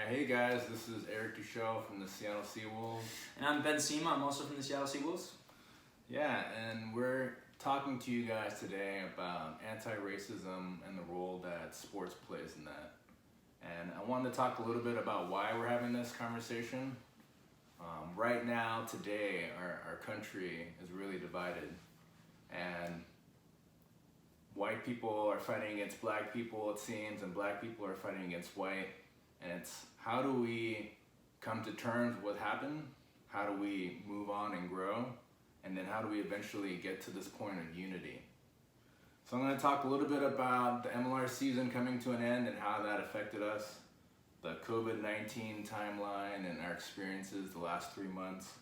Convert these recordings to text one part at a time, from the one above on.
Hey guys, this is Eric Duechle from the Seattle Seawolves. And I'm Ben Cima, I'm also from the Seattle Seawolves. Yeah, and we're talking to you guys today about anti-racism and the role that sports plays in that. And I wanted to talk a little bit about why we're having this conversation. Right now, today, our country is really divided. And white people are fighting against black people, it seems, and black people are fighting against white. And it's how do we come to terms with what happened? How do we move on and grow? And then how do we eventually get to this point of unity? So I'm going to talk a little bit about the MLR season coming to an end and how that affected us, the COVID-19 timeline and our experiences the last 3 months,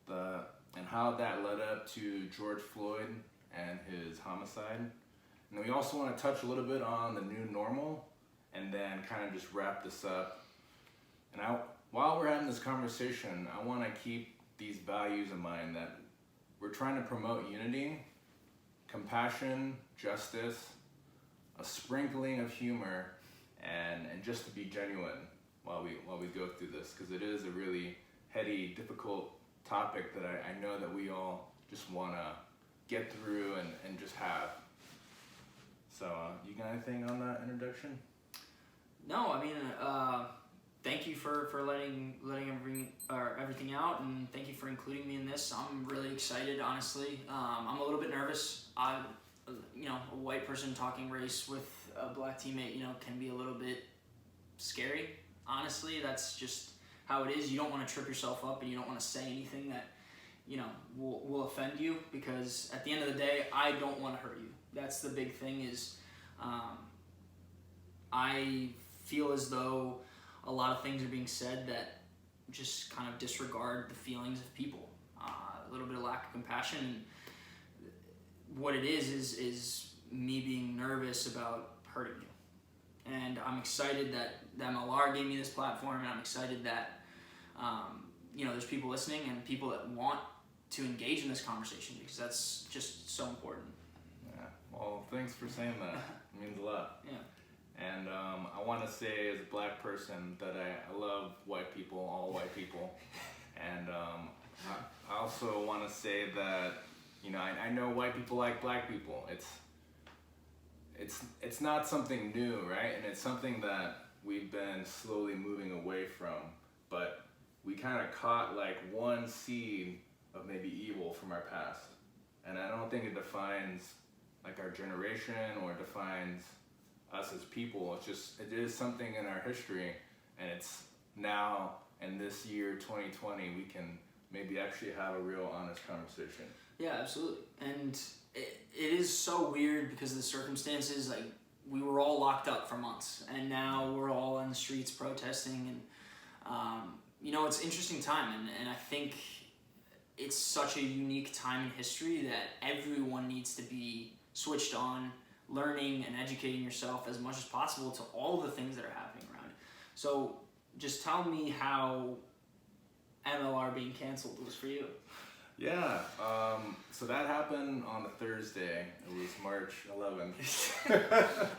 and how that led up to George Floyd and his homicide. And then we also want to touch a little bit on the new normal and then kind of just wrap this up. And while we're having this conversation, I want to keep these values in mind that we're trying to promote unity, compassion, justice, a sprinkling of humor, and just to be genuine while we go through this, because it is a really heady, difficult topic that I know that we all just want to get through and just have. So, you got anything on that introduction? No, I mean, thank you for letting everything out, and thank you for including me in this. I'm really excited, honestly. I'm a little bit nervous. A white person talking race with a black teammate, can be a little bit scary. Honestly, that's just how it is. You don't want to trip yourself up, and you don't want to say anything that, will offend you, because at the end of the day, I don't want to hurt you. That's the big thing is, I feel as though a lot of things are being said that just kind of disregard the feelings of people. A little bit of lack of compassion. What it is me being nervous about hurting you. And I'm excited that the MLR gave me this platform, and I'm excited that there's people listening and people that want to engage in this conversation, because that's just so important. Yeah, well, thanks for saying that. It means a lot. Yeah. And I want to say, as a black person, that I love white people, all white people. And I also want to say that, I know white people like black people. It's not something new, right? And it's something that we've been slowly moving away from. But we kind of caught like one seed of maybe evil from our past. And I don't think it defines like our generation or defines us as people. It is something in our history, and it's now in this year 2020 we can maybe actually have a real honest conversation. Yeah, absolutely. And it is so weird because of the circumstances. Like, we were all locked up for months, and now we're all on the streets protesting, and it's an interesting time, and I think it's such a unique time in history that everyone needs to be switched on, learning and educating yourself as much as possible to all the things that are happening around. So just tell me how MLR being canceled was for you. Yeah, so that happened on a Thursday. It was March 11th.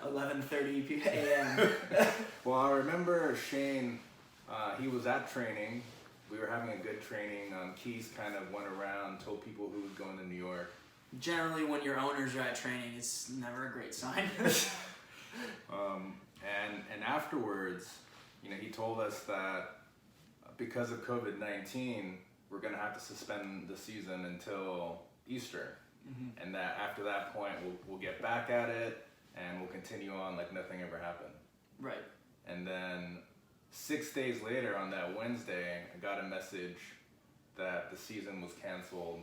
11:30 a.m. Well, I remember Shane, he was at training. We were having a good training. Keys kind of went around, told people who was going to New York. Generally, when your owners are at training, it's never a great sign. And afterwards, he told us that because of COVID-19, we're going to have to suspend the season until Easter. Mm-hmm. And that after that point, we'll get back at it, and we'll continue on like nothing ever happened. Right. And then 6 days later, on that Wednesday, I got a message that the season was canceled,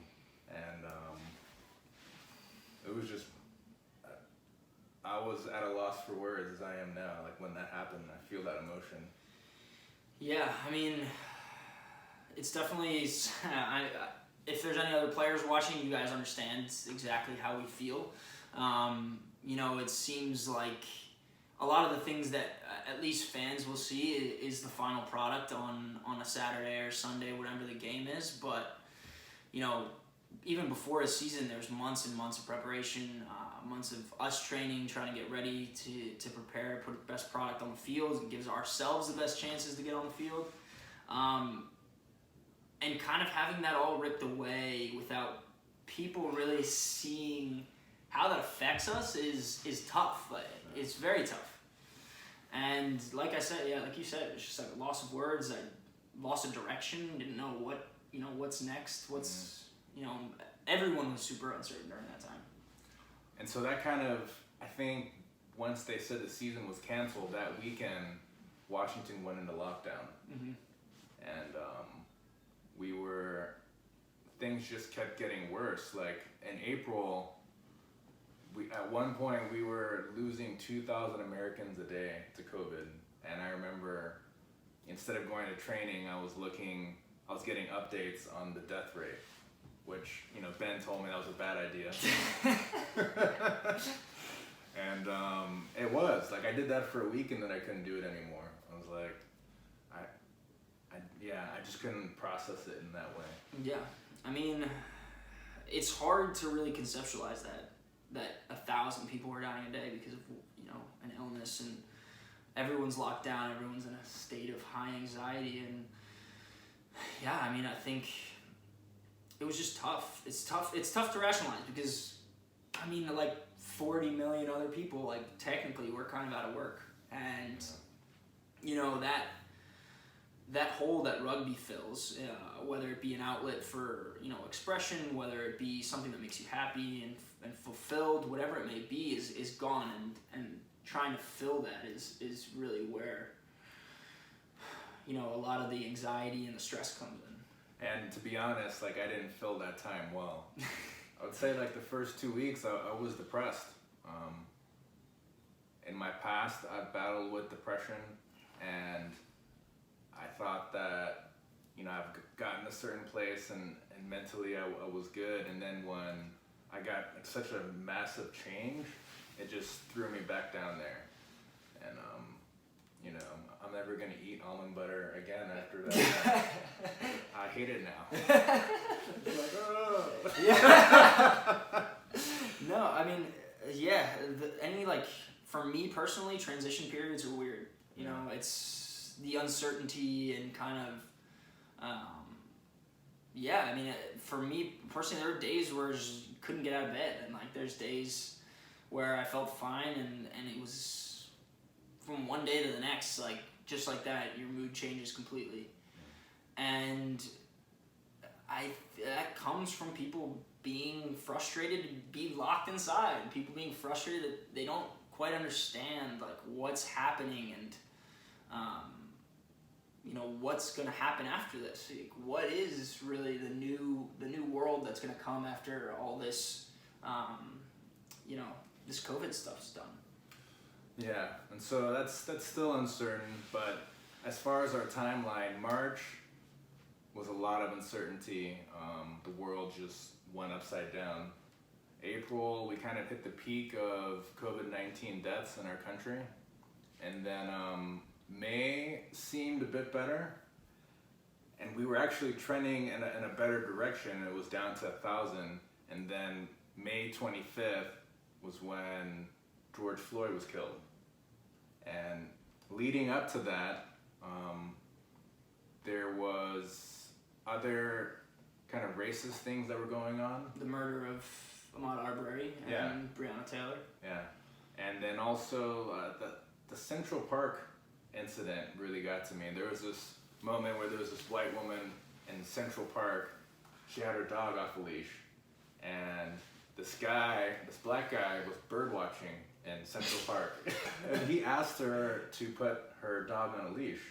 and it was just, I was at a loss for words as I am now. Like, when that happened, I feel that emotion. Yeah, I mean, it's definitely, if there's any other players watching, you guys understand exactly how we feel. It seems like a lot of the things that at least fans will see is the final product on a Saturday or Sunday, whatever the game is. But, even before a season, there's months and months of preparation. months of us training, trying to get ready to prepare, put the best product on the field. It gives ourselves the best chances to get on the field. And kind of having that all ripped away without people really seeing how that affects us is tough. Like, it's very tough. And like I said, like you said, it's just like a loss of words. I lost a direction, didn't know what's next, everyone was super uncertain during that time. And so that kind of, I think, once they said the season was canceled, that weekend, Washington went into lockdown. Mm-hmm. And things just kept getting worse. Like in April, at one point we were losing 2,000 Americans a day to COVID. And I remember, instead of going to training, I was getting updates on the death rate, which, Ben told me that was a bad idea. And it was, like, I did that for a week and then I couldn't do it anymore. I was like, I just couldn't process it in that way. Yeah, I mean, it's hard to really conceptualize that 1,000 people were dying a day because of, an illness, and everyone's locked down, everyone's in a state of high anxiety, and yeah, I mean, I think it was just tough. It's tough to rationalize because, I mean, like 40 million other people, like, technically were kind of out of work, and that hole that rugby fills, whether it be an outlet for expression, whether it be something that makes you happy and fulfilled, whatever it may be, is gone, and trying to fill that is really where a lot of the anxiety and the stress comes in. And to be honest, like, I didn't fill that time well. I would say, like, the first 2 weeks I was depressed. In my past, I've battled with depression, and I thought that, I've gotten a certain place and mentally I was good. And then when I got such a massive change, it just threw me back down there. And, I'm never going to eat almond butter again after that. I hate it now. Like, oh. Yeah. No, I mean, yeah, for me personally, transition periods are weird. It's the uncertainty and kind of, I mean, for me personally, there were days where I just couldn't get out of bed, and like there's days where I felt fine, and it was from one day to the next, like just like that, your mood changes completely, and that comes from people being frustrated to be locked inside, people being frustrated that they don't quite understand like what's happening, and what's going to happen after this. Like, what is really the new world that's going to come after all this this COVID stuff's done. Yeah, and so that's still uncertain, but as far as our timeline, March was a lot of uncertainty. The world just went upside down. April, we kind of hit the peak of COVID-19 deaths in our country, and then May seemed a bit better, and we were actually trending in a better direction. It was down to 1,000, and then May 25th was when George Floyd was killed. And leading up to that, there was other kind of racist things that were going on. The murder of Ahmaud Arbery and Breonna Taylor. Yeah, and then also the Central Park incident really got to me. There was this moment where there was this white woman in Central Park. She had her dog off a leash, and this black guy was bird watching in Central Park, and he asked her to put her dog on a leash.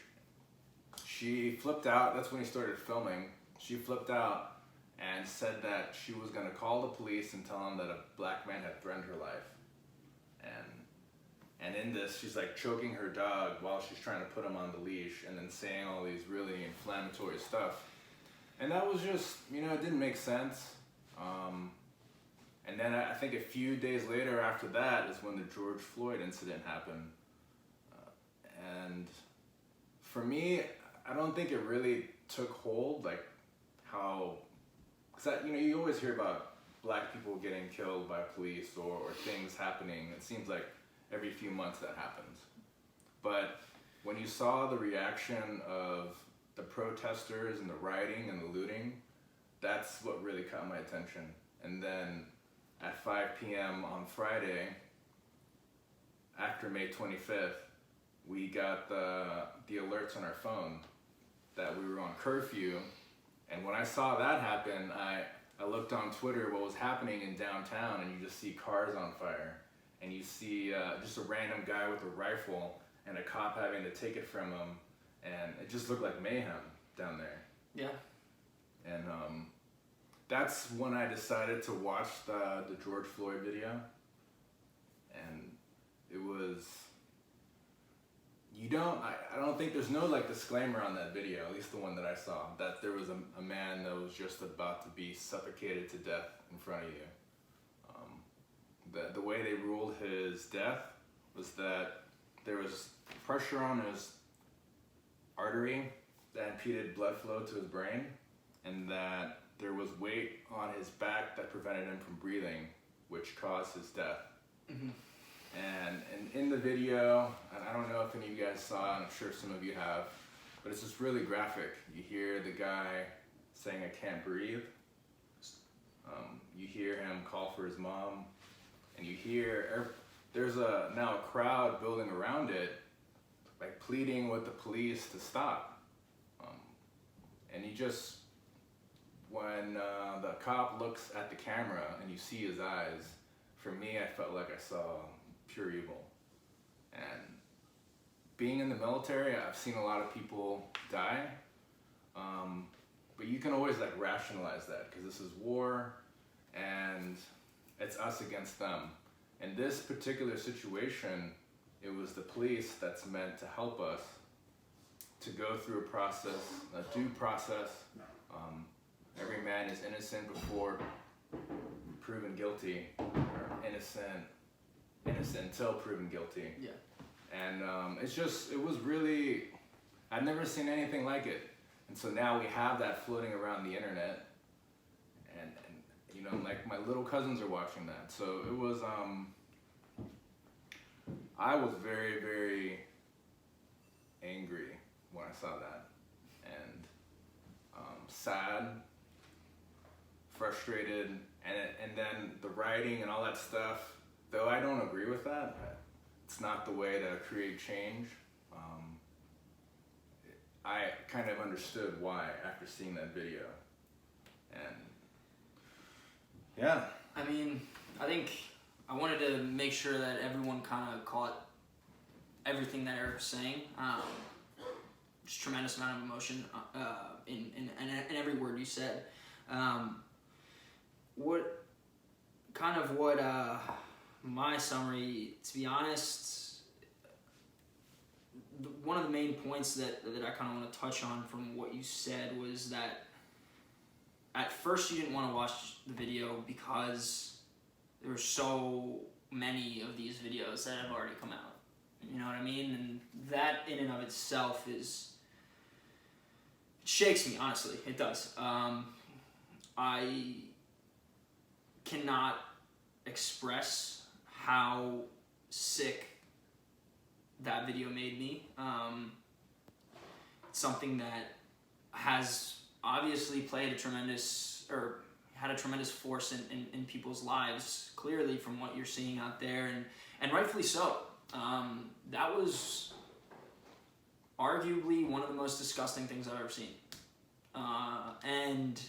She flipped out. That's when he started filming. She flipped out and said that she was going to call the police and tell them that a black man had threatened her life. And in this, she's like choking her dog while she's trying to put him on the leash, and then saying all these really inflammatory stuff. And that was just, it didn't make sense. And then I think a few days later after that is when the George Floyd incident happened. And for me, I don't think it really took hold, like how, because you always hear about black people getting killed by police or things happening. It seems like every few months that happens. But when you saw the reaction of the protesters and the rioting and the looting, that's what really caught my attention. And then at 5 p.m. on Friday, after May 25th, we got the alerts on our phone that we were on curfew. And when I saw that happen, I looked on Twitter what was happening in downtown, and you just see cars on fire. And you see just a random guy with a rifle and a cop having to take it from him. And it just looked like mayhem down there. Yeah. And that's when I decided to watch the George Floyd video. And it was, I don't think there's no like disclaimer on that video, at least the one that I saw, that there was a man that was just about to be suffocated to death in front of you. The way they ruled his death was that there was pressure on his artery that impeded blood flow to his brain, and that there was weight on his back that prevented him from breathing, which caused his death. Mm-hmm. And in the video, and I don't know if any of you guys saw it, I'm sure some of you have, but it's just really graphic. You hear the guy saying, "I can't breathe." You hear him call for his mom, and you hear there's now a crowd building around it, like pleading with the police to stop. And you just, when the cop looks at the camera and you see his eyes, for me, I felt like I saw pure evil. And being in the military, I've seen a lot of people die, but you can always like rationalize that because this is war and it's us against them. In this particular situation, it was the police that's meant to help us to go through a process, a due process. Every man is innocent before proven guilty, or innocent until proven guilty. Yeah. And it was really, I've never seen anything like it. And so now we have that floating around the internet, and you know, like my little cousins are watching that. So it was, I was very, very angry when I saw that, and sad, frustrated, and then the writing and all that stuff, though I don't agree with that, it's not the way to create change. I kind of understood why after seeing that video. And yeah. I mean, I think I wanted to make sure that everyone kind of caught everything that Eric was saying. Just tremendous amount of emotion in every word you said. What my summary, to be honest, one of the main points that I kind of want to touch on from what you said was that at first you didn't want to watch the video because there were so many of these videos that have already come out. You know what I mean? And that in and of itself it shakes me, honestly. It does. I cannot express how sick that video made me. It's something that has obviously had a tremendous force in people's lives, clearly from what you're seeing out there, and rightfully so. That was arguably one of the most disgusting things I've ever seen. And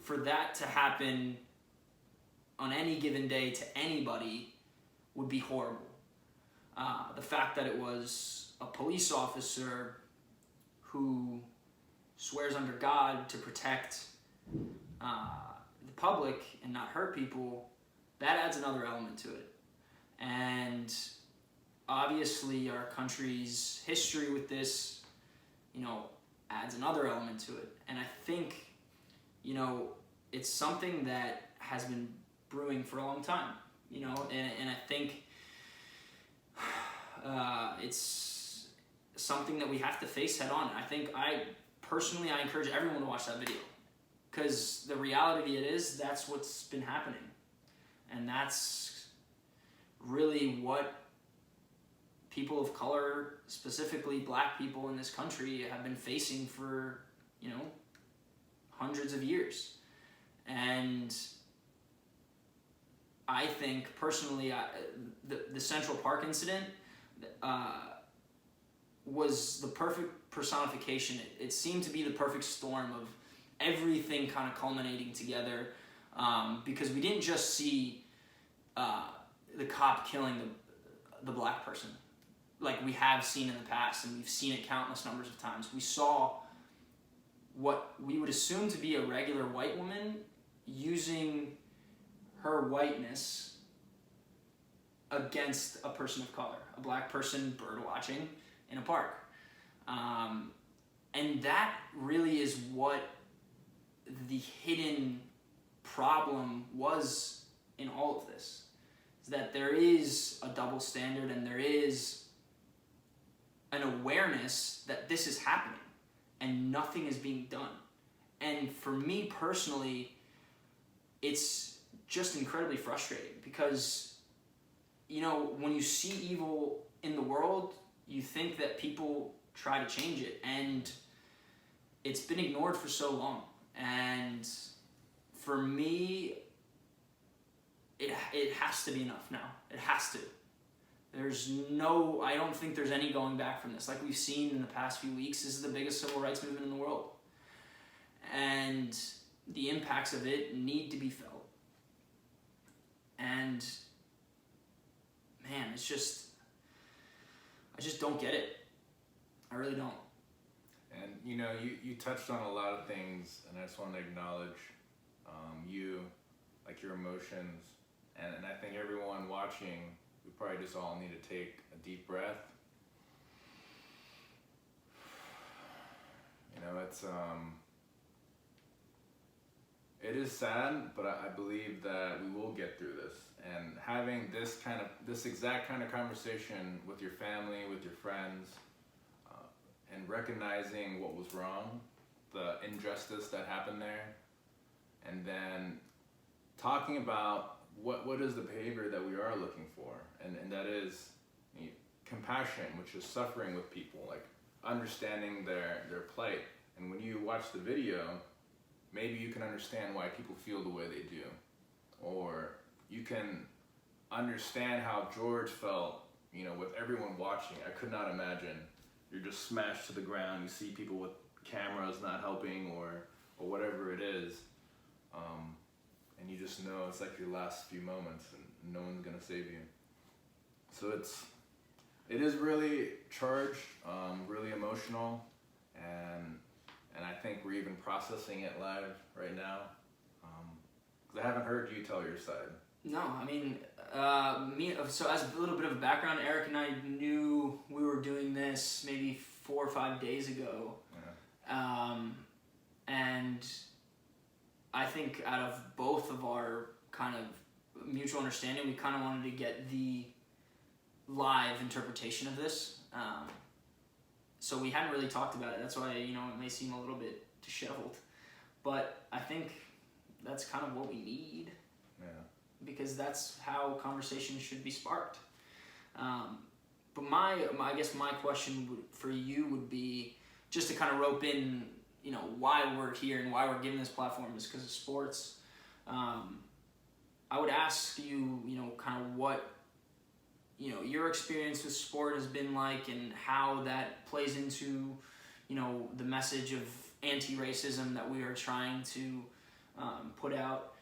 for that to happen on any given day to anybody would be horrible. The fact that it was a police officer who swears under God to protect the public and not hurt people, that adds another element to it. And obviously our country's history with this, adds another element to it. And I think, it's something that has been brewing for a long time, and I think it's something that we have to face head on. I think I encourage everyone to watch that video. Because the reality that's what's been happening. And that's really what people of color, specifically black people in this country, have been facing for, hundreds of years. And I think, personally, the Central Park incident was the perfect personification. It seemed to be the perfect storm of everything kind of culminating together, because we didn't just see the cop killing the black person like we have seen in the past, and we've seen it countless numbers of times. We saw what we would assume to be a regular white woman using her whiteness against a person of color, a black person bird watching in a park. And that really is what the hidden problem was in all of this, is that there is a double standard, and there is an awareness that this is happening and nothing is being done. And for me personally, it's just incredibly frustrating, because when you see evil in the world, you think that people try to change it, and it's been ignored for so long. And for me, it has to be enough now. It has to. I don't think there's any going back from this. Like we've seen in the past few weeks, this is the biggest civil rights movement in the world. And the impacts of it need to be felt. And man, I just don't get it. I really don't. And you touched on a lot of things, and I just want to acknowledge your emotions, and I think everyone watching, we probably just all need to take a deep breath. It is sad, but I believe that we will get through this. And having this exact kind of conversation with your family, with your friends, and recognizing what was wrong, the injustice that happened there, and then talking about what is the behavior that we are looking for, and that is compassion, which is suffering with people, like understanding their plight. And when you watch the video, maybe you can understand why people feel the way they do, or you can understand how George felt, with everyone watching. I could not imagine. You're just smashed to the ground. You see people with cameras not helping, or whatever it is, and you just know it's like your last few moments, and no one's gonna save you. So it is really charged, really emotional, and I think we're even processing it live right now, because I haven't heard you tell your side. No, I mean, so as a little bit of a background, Eric and I knew we were doing this maybe 4 or 5 days ago. Yeah. And I think out of both of our kind of mutual understanding, we kind of wanted to get the live interpretation of this. So we hadn't really talked about it. That's why, it may seem a little bit disheveled. But I think that's kind of what we need. Yeah. Because that's how conversations should be sparked. But I guess my question for you would be, just to kind of rope in, why we're here and why we're given this platform is because of sports. I would ask you, kind of what, your experience with sport has been like, and how that plays into, the message of anti-racism that we are trying to put out,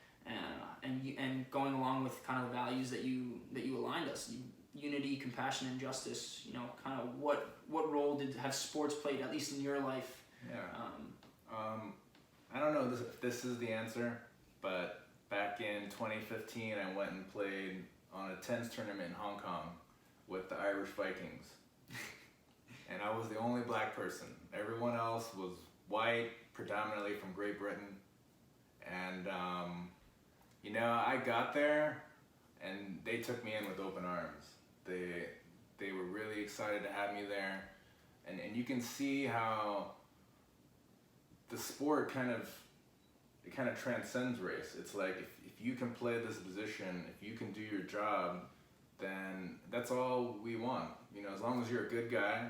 and going along with kind of the values that you aligned us. Unity, compassion, and justice. Kind of what role have sports played, at least in your life? Yeah. I don't know if this is the answer, but back in 2015, I went and played on a tennis tournament in Hong Kong with the Irish Vikings. And I was the only black person. Everyone else was white, predominantly from Great Britain. And, I got there, and they took me in with open arms. They were really excited to have me there. And you can see how the sport kind of it kind of transcends race. It's like if you can play this position, if you can do your job, then that's all we want. You know, as long as you're a good guy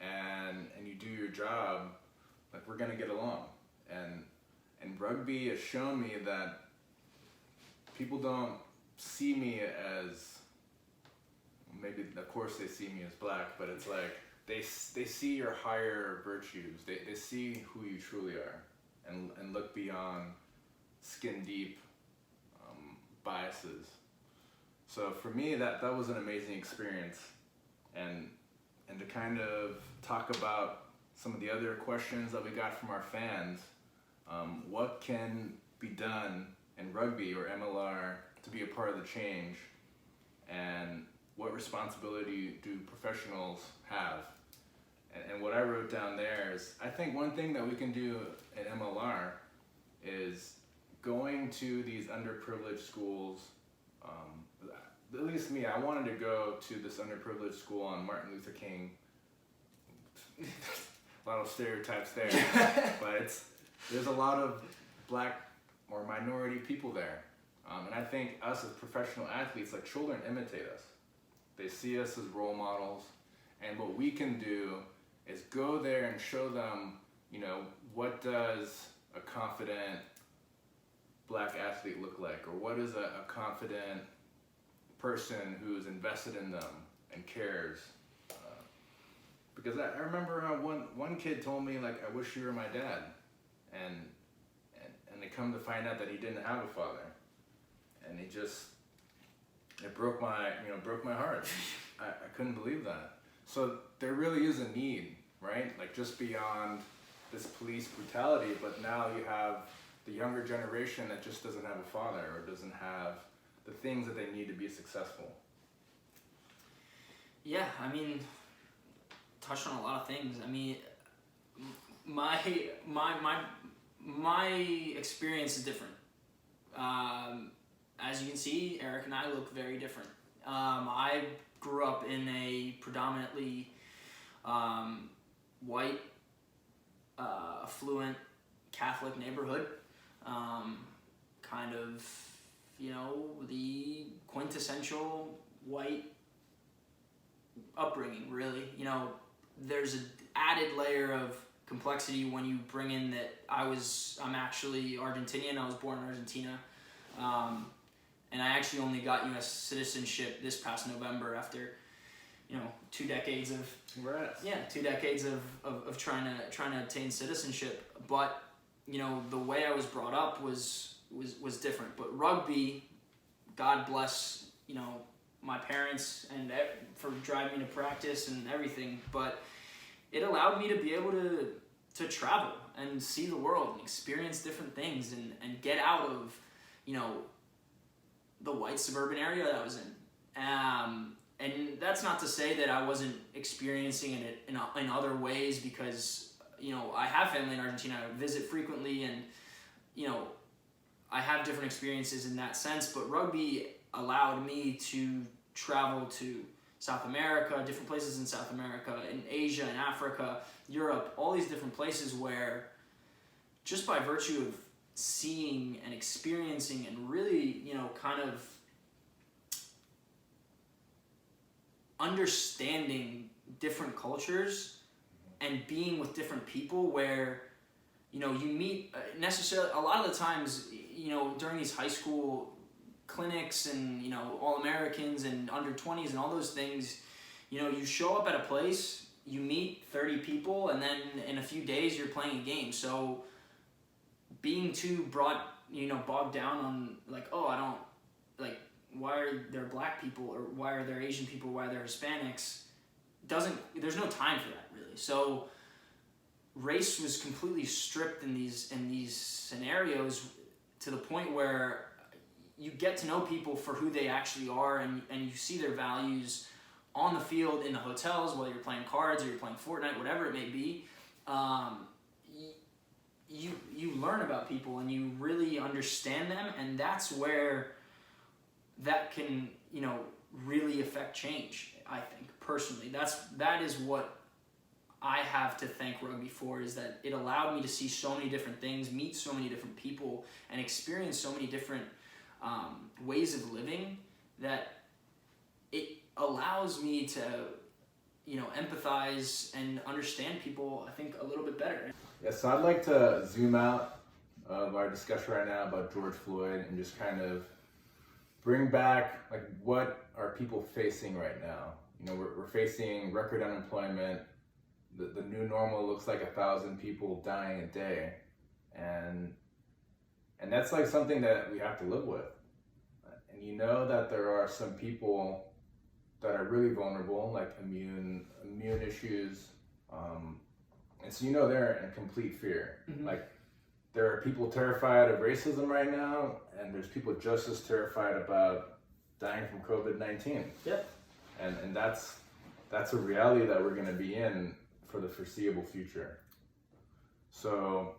and you do your job, like, we're gonna get along. And rugby has shown me that people don't see me as, maybe of course they see me as black, but it's like they see your higher virtues. They see who you truly are, and look beyond skin deep biases. So for me, that was an amazing experience, and to kind of talk about some of the other questions that we got from our fans. What can be done in rugby or MLR to be a part of the change, and what responsibility do professionals have? And what I wrote down there is, I think one thing that we can do at MLR is going to these underprivileged schools. At least me, I wanted to go to this underprivileged school on Martin Luther King. A lot of stereotypes there, but there's a lot of black or minority people there. And I think us as professional athletes, like, children imitate us. They see us as role models, and what we can do is go there and show them, you know, what does a confident black athlete look like, or what is a confident person who's invested in them and cares. Because I remember one kid told me, like, I wish you were my dad, and they come to find out that he didn't have a father, and it broke my heart. I couldn't believe that. So there really is a need, right? Like, just beyond this police brutality, but now you have the younger generation that just doesn't have a father, or doesn't have the things that they need to be successful. Yeah, I mean, touched on a lot of things. I mean, my experience is different. As you can see, Eric and I look very different. I grew up in a predominantly white, affluent Catholic neighborhood. Kind of, you know, the quintessential white upbringing, really. You know, there's an added layer of complexity when you bring in that I'm actually Argentinian. I was born in Argentina. And I actually only got U.S. citizenship this past November after, you know, 2 decades of Congrats. Yeah, 2 decades of trying to attain citizenship. But, you know, the way I was brought up was different. But rugby, God bless, you know, my parents and for driving me to practice and everything. But it allowed me to be able to travel and see the world and experience different things and get out of, you know, the white suburban area that I was in. And that's not to say that I wasn't experiencing it in other ways, because, you know, I have family in Argentina. I visit frequently, and, you know, I have different experiences in that sense. But rugby allowed me to travel to South America, different places in South America, in Asia, in Africa, Europe, all these different places where, just by virtue of seeing and experiencing and really, you know, kind of understanding different cultures and being with different people, where, you know, you meet necessarily a lot of the times, you know, during these high school clinics and, you know, All-Americans and under 20s and all those things, you know, you show up at a place, you meet 30 people, and then in a few days you're playing a game. So being too bogged down on, like, oh, I don't, like, why are there black people, or why are there Asian people, why are there Hispanics, there's no time for that, really. So race was completely stripped in these scenarios, to the point where you get to know people for who they actually are, and you see their values on the field, in the hotels, whether you're playing cards or you're playing Fortnite, whatever it may be. You learn about people and you really understand them, and that's where that can, you know, really affect change. I think personally, that is what I have to thank rugby for is that it allowed me to see so many different things, meet so many different people, and experience so many different ways of living that it allows me to, empathize and understand people, I think, a little bit better. Yeah, so I'd like to zoom out of our discussion right now about George Floyd and just kind of bring back, like, what are people facing right now? We're facing record unemployment. The new normal looks like 1,000 people dying a day, and that's like something that we have to live with. And that there are some people that are really vulnerable, like immune issues, and so they're in complete fear. Mm-hmm. Like, there are people terrified of racism right now, and there's people just as terrified about dying from COVID-19. Yep. And that's a reality that we're going to be in for the foreseeable future. So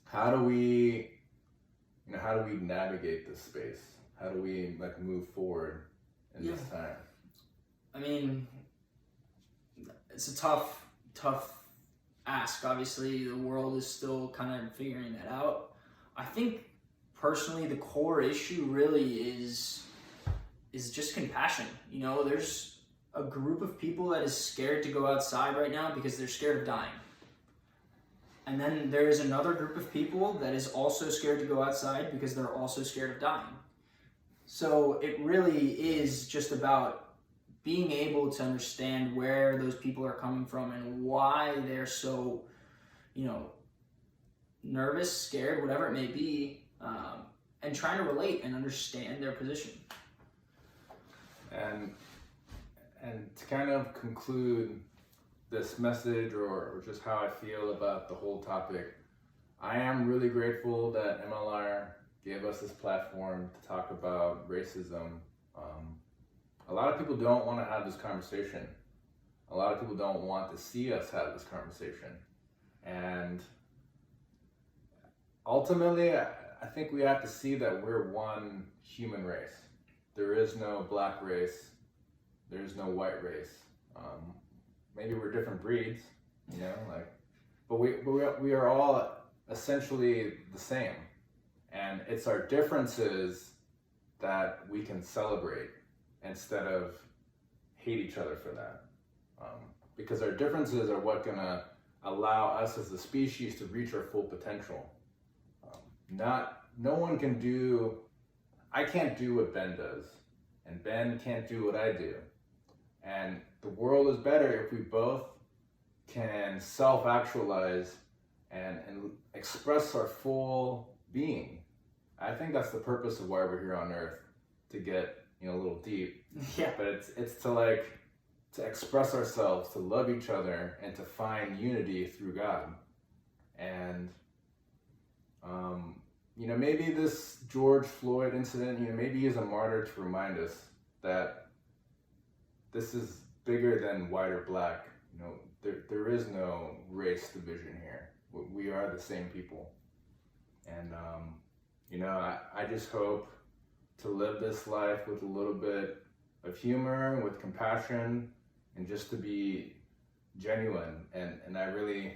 how do we navigate this space? How do we move forward in this time? I mean, it's a tough ask. Obviously, the world is still kind of figuring that out. I think personally, the core issue really is just compassion. There's a group of people that is scared to go outside right now because they're scared of dying. And then there is another group of people that is also scared to go outside because they're also scared of dying. So it really is just about being able to understand where those people are coming from and why they're so, nervous, scared, whatever it may be, and trying to relate and understand their position. And to kind of conclude this message, or just how I feel about the whole topic, I am really grateful that MLR gave us this platform to talk about racism. A lot of people don't want to have this conversation. A lot of people don't want to see us have this conversation. And ultimately, I think we have to see that we're one human race. There is no black race. There's no white race. Maybe we're different breeds, but we are all essentially the same. And it's our differences that we can celebrate instead of hate each other for that. Because our differences are what gonna allow us as a species to reach our full potential. I can't do what Ben does, and Ben can't do what I do. And the world is better if we both can self-actualize and express our full being. I think that's the purpose of why we're here on Earth, to get a little deep. Yeah. But it's to express ourselves, to love each other, and to find unity through God. And maybe this George Floyd incident, maybe he's a martyr to remind us that this is bigger than white or black. There is no race division here. We are the same people. And I just hope to live this life with a little bit of humor, with compassion, and just to be genuine. And I really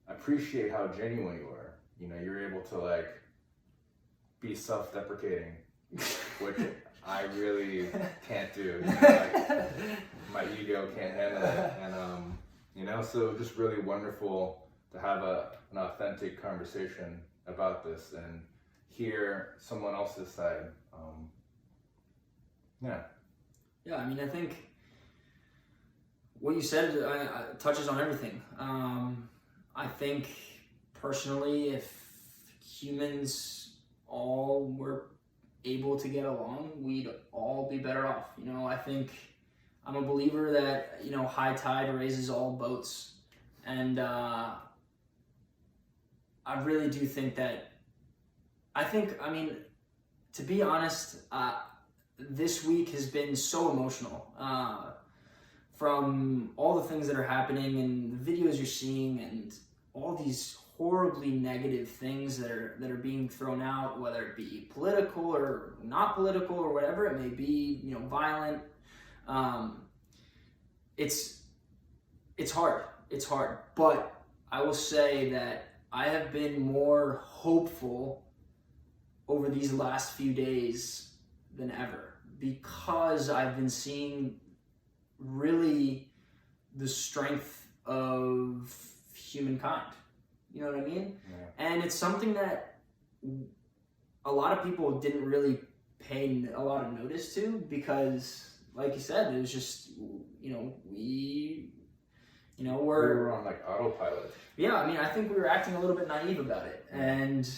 appreciate how genuine you are. You're able to be self-deprecating, which I really can't do. My ego can't handle it. And so just really wonderful to have an authentic conversation about this and hear someone else's side. Yeah, I mean, I think what you said touches on everything. I think personally, if humans all were able to get along, we'd all be better off. I think I'm a believer that, high tide raises all boats. And I really do think that, to be honest, this week has been so emotional. From all the things that are happening and the videos you're seeing and all these horribly negative things that are being thrown out, whether it be political or not political or whatever it may be, violent. It's hard. It's hard. But I will say that I have been more hopeful over these last few days than ever, because I've been seeing really the strength of humankind. You know what I mean? Yeah. And it's something that a lot of people didn't really pay a lot of notice to, because, like you said, it was just, we were on like autopilot. Yeah, I mean, I think we were acting a little bit naive about it. And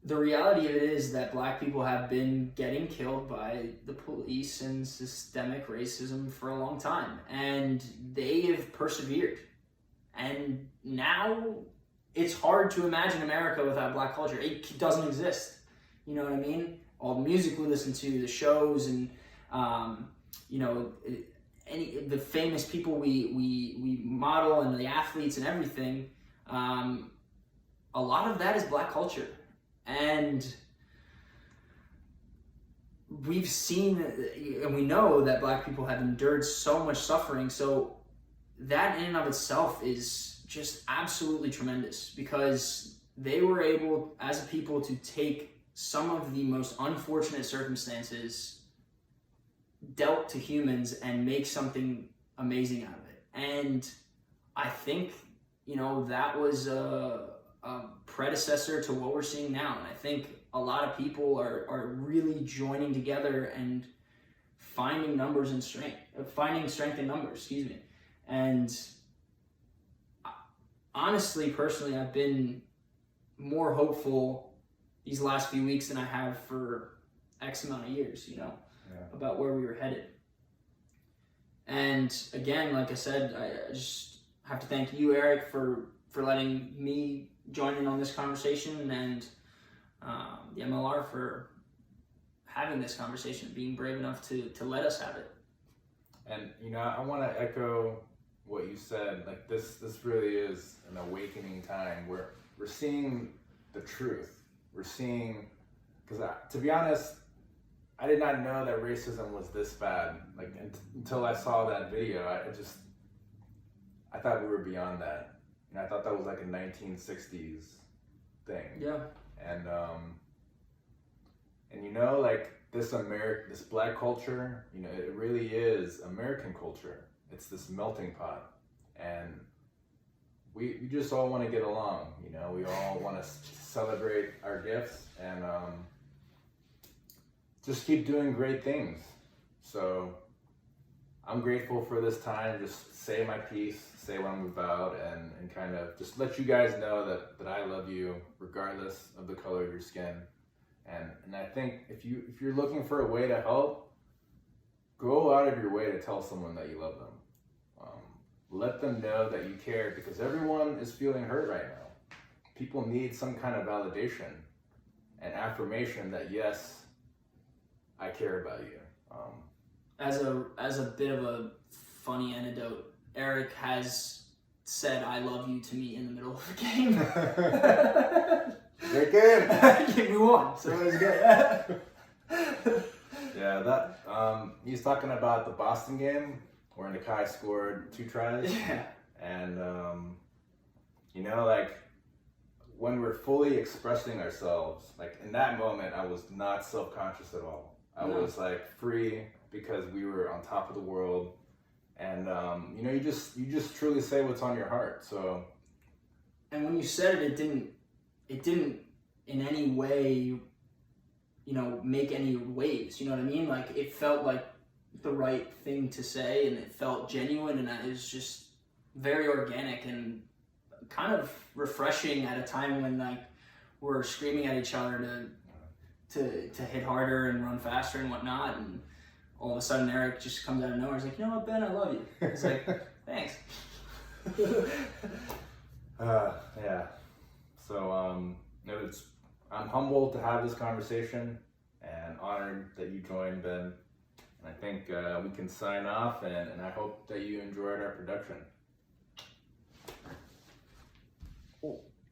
the reality of it is that Black people have been getting killed by the police and systemic racism for a long time. And they have persevered. And now it's hard to imagine America without Black culture. It doesn't exist. You know what I mean? All the music we listen to, the shows, and the famous people we model, and the athletes and everything. A lot of that is Black culture. And we've seen and we know that Black people have endured so much suffering. So that in and of itself is just absolutely tremendous, because they were able as a people to take some of the most unfortunate circumstances dealt to humans and make something amazing out of it. And I think, that was a predecessor to what we're seeing now. And I think a lot of people are really joining together and finding strength in numbers, excuse me. And honestly, personally, I've been more hopeful these last few weeks than I have for X amount of years, about where we were headed. And again, like I said, I just have to thank you, Eric, for letting me join in on this conversation, and the MLR for having this conversation, being brave enough to let us have it. And I want to echo what you said. Like this really is an awakening time where we're seeing the truth. We're seeing, because to be honest, I did not know that racism was this bad. Like until I saw that video, I thought we were beyond that. And I thought that was like a 1960s thing. Yeah. And like this Black culture, it really is American culture. It's this melting pot, and we just all want to get along. We all want to celebrate our gifts and just keep doing great things. So I'm grateful for this time. Just say my piece, say what I'm about, and kind of just let you guys know that I love you regardless of the color of your skin. And I think if you're looking for a way to help, go out of your way to tell someone that you love them. Let them know that you care, because everyone is feeling hurt right now. People need some kind of validation and affirmation that, yes, I care about you. As a bit of a funny anecdote, Eric has said "I love you" to me in the middle of the game. Great game. We won, so it was good. Yeah, that he's talking about the Boston game where Nakai scored 2 tries. Yeah. And like when we're fully expressing ourselves, like in that moment, I was not self-conscious at all. I was like free, because we were on top of the world. And you just truly say what's on your heart. So, and when you said it didn't in any way, make any waves. You know what I mean? Like it felt like the right thing to say, and it felt genuine, and it was just very organic and kind of refreshing at a time when like we're screaming at each other to hit harder and run faster and whatnot, and all of a sudden Eric just comes out of nowhere. He's like, "You know what, Ben, I love you." It's like, thanks. Yeah. So I'm humbled to have this conversation and honored that you joined, Ben. And I think we can sign off, and I hope that you enjoyed our production. Oh.